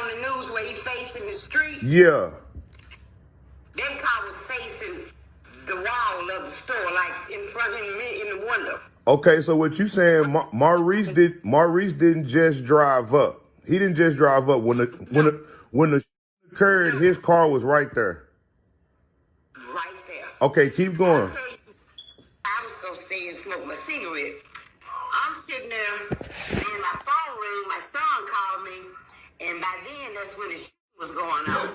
on the news where he facing the street? Yeah. That car was facing the wall of the store, like in front of me in the window. Okay, so what you saying? Maurice didn't just drive up. He didn't just drive up when the occurred. His car was right there. Right there. Okay, keep going. I was gonna stay and smoke my cigarette. I'm sitting there, and my phone rang. My son called me, and by then that's when the shit was going on.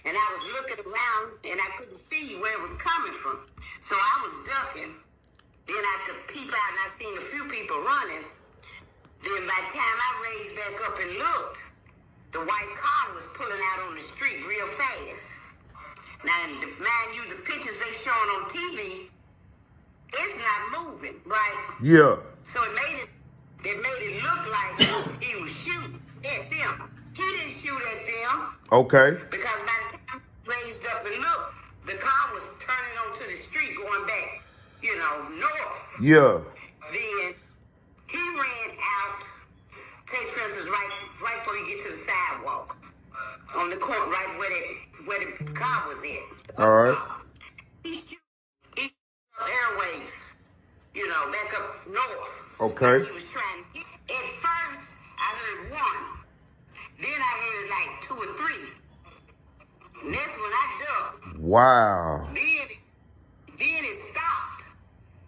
And I was looking around, and I couldn't see where it was coming from. So I was ducking. Then I could peep out, and I seen a few people running. Then by the time I raised back up and looked, the white car was pulling out on the street real fast. Now, mind you, the pictures they showing on TV, it's not moving, right? Yeah. So it made it look like he was shooting at them. He didn't shoot at them. Okay. Because by the time I raised up and looked, the car was turning onto the street going back, north. Yeah. Then he ran out, take for instance, right before you get to the sidewalk, on the corner, right where the car was at. All right. He shot airways, back up north. Okay. Like he was trying. At first, I heard one. Then I heard like 2 or 3. And that's when I ducked. Wow. Then it stopped.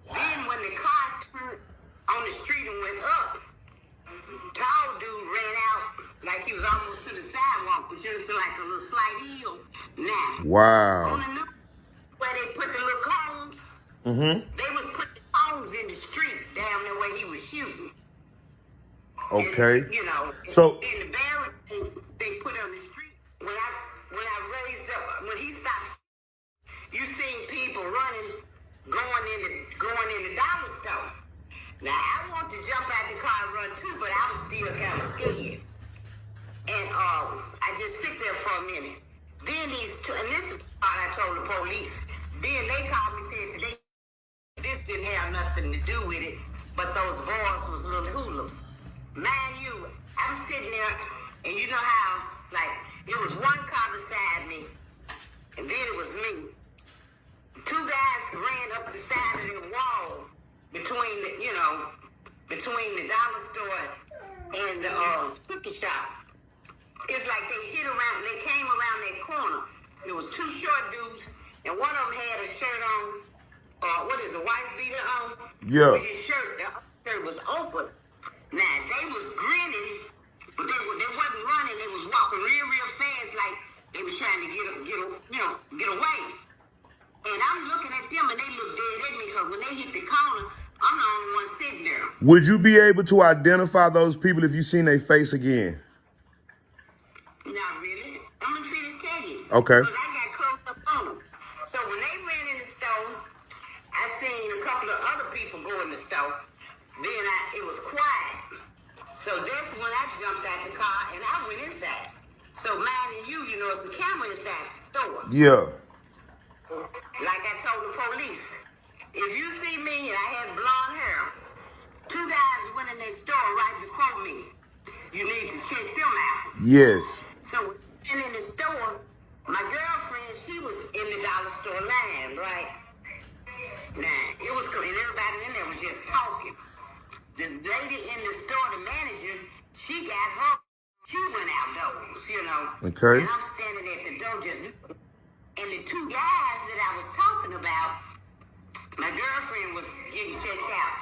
Wow. Then when the car turned on the street and went up, tall dude ran out like he was almost to the sidewalk, but you see like a little slight hill. Now, wow. on the news where they put the little cones, they was putting the cones in the street down there where he was shooting. Okay. And, so in the barrel they put on the street. When I raised up, when he stopped, you seen people running, going in the dollar store. Now I want to jump out the car and run too, but I was still kind of scared. And I just sit there for a minute. Then and this is what I told the police. Then they called me and said this didn't have nothing to do with it, but those boys was little hooligans. Mind you, I'm sitting there, and you know how, like, it was one car beside me, and then it was me. 2 guys ran up the side of the wall between the dollar store and the cookie shop. It's like they came around that corner. There was 2 short dudes, and one of them had a shirt on, a white beater on. Yeah. His shirt was open. Now, they was grinning, but they wasn't running. They was walking real fast, like they was trying to get away. And I'm looking at them, and they look dead at me, because when they hit the corner, I'm the only one sitting there. Would you be able to identify those people if you seen their face again? Not really. I'm going to finish telling you. Okay. Because I got close up on them. So when they ran in the store, I seen a couple of other people go in the store. Then it was quiet. So that's when I jumped out the car and I went inside. So mind you, it's a camera inside the store. Yeah. Like I told the police, if you see me and I had blonde hair, 2 guys went in that store right before me. You need to check them out. Yes. So in the store, my girlfriend, she was in the dollar store line, right? Now, it was, and everybody in there was just talking. The lady in the store, the manager, she went outdoors, Okay. And I'm standing at the door just, and the 2 guys that I was talking about, my girlfriend was getting checked out.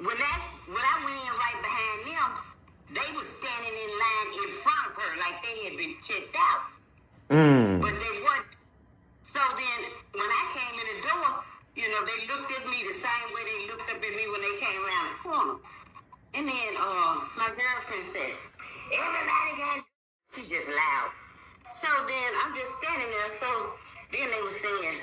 When I went in right behind them, they was standing in line in front of her like they had been checked out. But they wasn't. So then, when I came in the door, they looked at me the same way they looked up at me when they came around the corner. And then my girlfriend said, everybody got, she just loud. So then I'm just standing there. So then they were saying,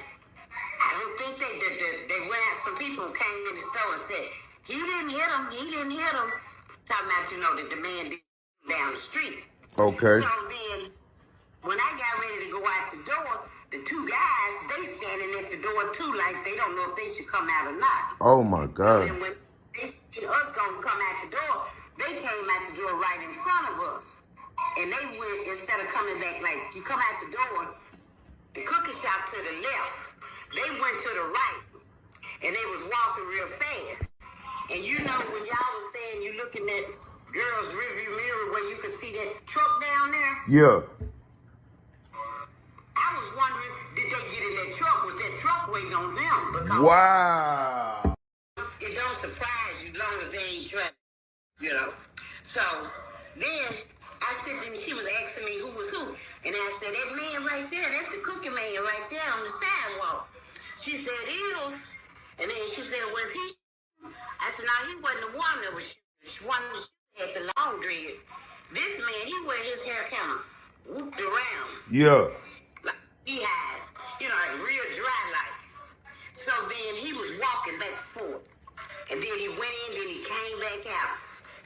I don't think they went out. Some people came in the store and said, he didn't hit him. Talking about, the man down the street. Okay. So then when I got ready to go out the door, the 2 guys, they standing at the door too, like they don't know if they should come out or not. Oh my God. So then when they seen us gonna come out the door, they came out the door right in front of us. And they went, instead of coming back, like you come out the door, the cookie shop to the left, they went to the right, and they was walking real fast. And you know, when y'all was saying you looking at girls' rearview mirror where you could see that truck down there? Yeah. I was wondering, did they get in that truck? Was that truck waiting on them? Because Wow. it don't surprise you as long as they ain't driving, you know. So then I said to him, she was asking me who was who. And I said, that man right there, that's the cookie man right there on the sidewalk. She said, is. And then she said, was he? I said, no, he wasn't the one that was shooting. One that had the long dreads. This man, he wear his hair kind of whooped around. Yeah. Like beehive, you know, like real dry like. So then he was walking back and forth. And then he went in, then he came back out.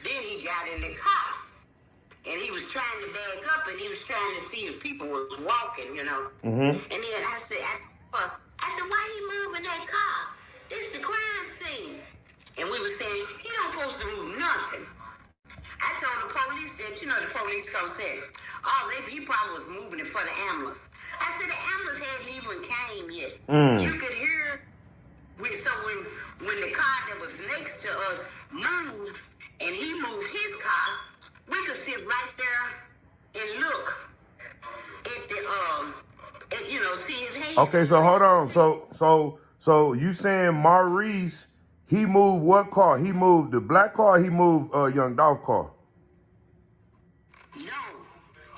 Then he got in the car. And he was trying to back up, and he was trying to see if people were walking, you know. Mm-hmm. And then I said, why he moving that car? This the crime scene. And we were saying, he don't supposed to move nothing. I told the police that, you know, the police come say, oh, he probably was moving it for the ambulance. I said, the ambulance hadn't even came yet. You could hear, so when the car that was next to us moved, and he moved his car, we could sit right there and look at the, you know, see his hand. Okay, so hold on. So you saying Maurice, he moved what car? He moved the black car, he moved Young Dolph car? No,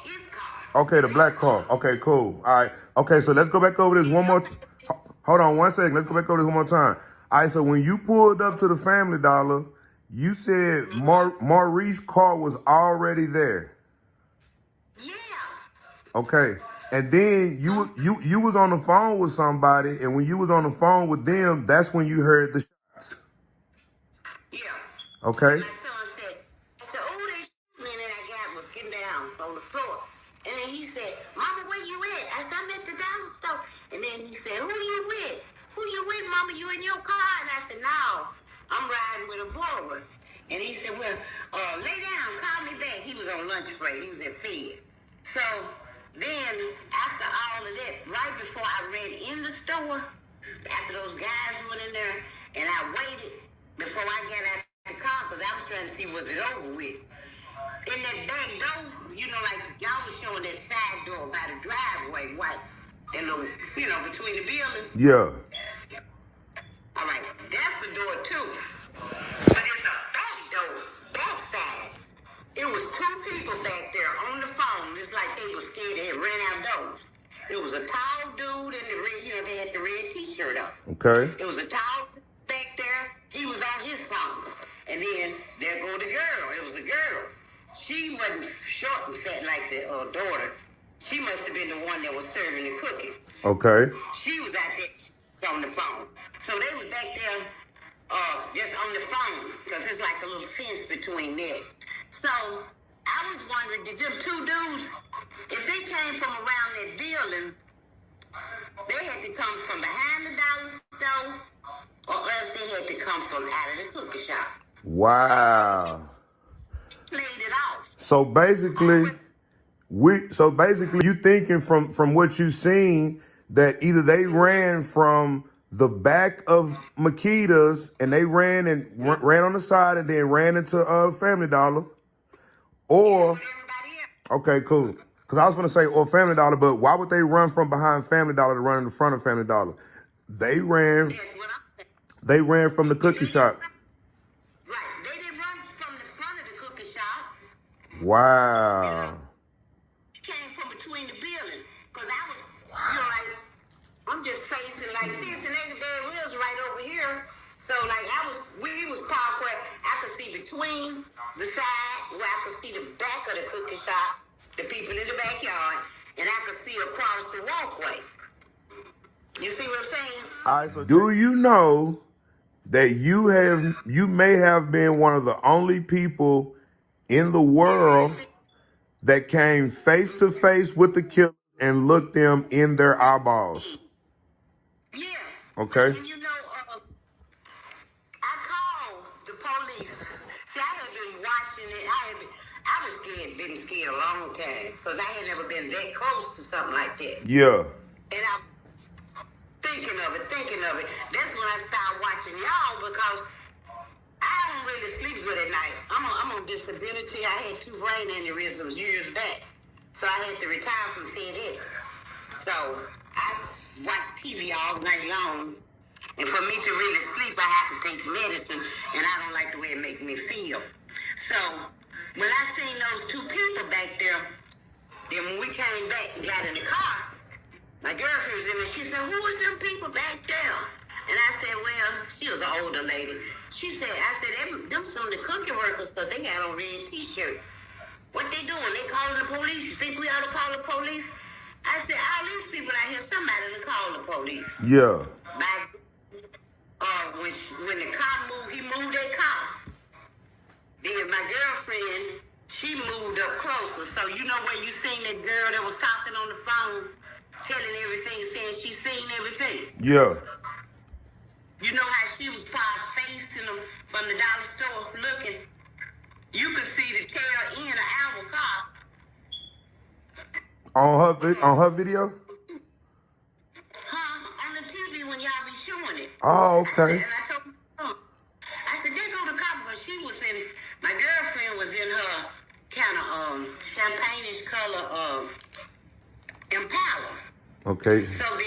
his car. Okay, the black car. Okay, cool. All right. Okay, so let's go back over this one more. Hold on one second. Let's go back over this one more time. All right, so when you pulled up to the Family Dollar, you said Maurice's car was already there. Yeah. Okay. And then you was on the phone with somebody, and when you was on the phone with them, that's when you heard the shots. Yeah. Okay. My son said, oh, they shooting, and then I was getting down on the floor. And then he said, Mama, where you at? I said, I'm at the dollar store. And then he said, who you with? Who you with, Mama? You in your car? And I said, no, I'm riding with a borrower. And he said, well, lay down, call me back. He was on lunch break. He was at Fed. So then, after all of that, right before I ran in the store, after those guys went in there, and I waited before I got out the car, because I was trying to see was it over with. In that back door, you know, like y'all was showing that side door by the driveway, white, that little, you know, between the buildings. Yeah. All right, that's the door too. But it's a back door, back side. It was two people back there on the phone. It's like they were scared they had ran out doors. It was a tall dude in the red, you know, they had the red t-shirt on. Okay. It was a tall back there. He was on his phone. And then there go the girl. It was a girl. She wasn't short and fat like the daughter. She must have been the one that was serving the cookie. Okay. She was out there on the phone. So they was back there just on the phone, because it's like a little fence between there. So I was wondering, did them two dudes, if they came from around that building, they had to come from behind the dollar store, or else they had to come from out of the cookie shop. Wow. Played it off. So basically, you thinking from what you seen that either they ran from the back of Makita's and they ran on the side and then ran into Family Dollar, or okay, cool. Because I was gonna say or Family Dollar, but why would they run from behind Family Dollar to run in the front of Family Dollar? They ran from the cookie shop. Right. They didn't run from the front of the cookie shop. Wow. Came from between the building. Because I was, you know, like, I'm just facing like this, and they was right over here. So, like, we was parked where I could see between the side, where I could see the back of the cookie shop, the people in the backyard, and I could see across the walkway. You see what I'm saying? All right, so do you know that you may have been one of the only people in the world that came face to face with the killer and looked them in their eyeballs? Yeah. Okay. And you know, I called the police. See, I had been watching it. I was scared been scared a long time because I had never been that close to something like that. Yeah. And I'm thinking of it. That's when I started watching y'all because I don't really sleep good at night. I'm on disability. I had 2 brain aneurysms years back. So I had to retire from FedEx. So I watch TV all night long. And for me to really sleep, I have to take medicine. And I don't like the way it makes me feel. So when I seen those 2 people back there, then when we came back and got in the car, my girlfriend was in there. She said, who was them people back there? And I said, well, she was an older lady. She said, I said, them some of the cookie workers because they got on red T-shirt. What they doing? They calling the police? You think we ought to call the police? I said, all these people out here, somebody to call the police. Yeah. When the car moved, he moved that car. Then my girlfriend, she moved up closer. So you know when you seen that girl that was talking on the phone, telling everything, saying she seen everything? Yeah. You know how she was probably facing them from the dollar store looking? You could see the tail end of our car. On her video? On the TV when y'all be showing it. Oh, okay. And I told her, I said, there go the car, because she was in, my girlfriend was in her kind of champagne-ish color of Impala. Okay. So then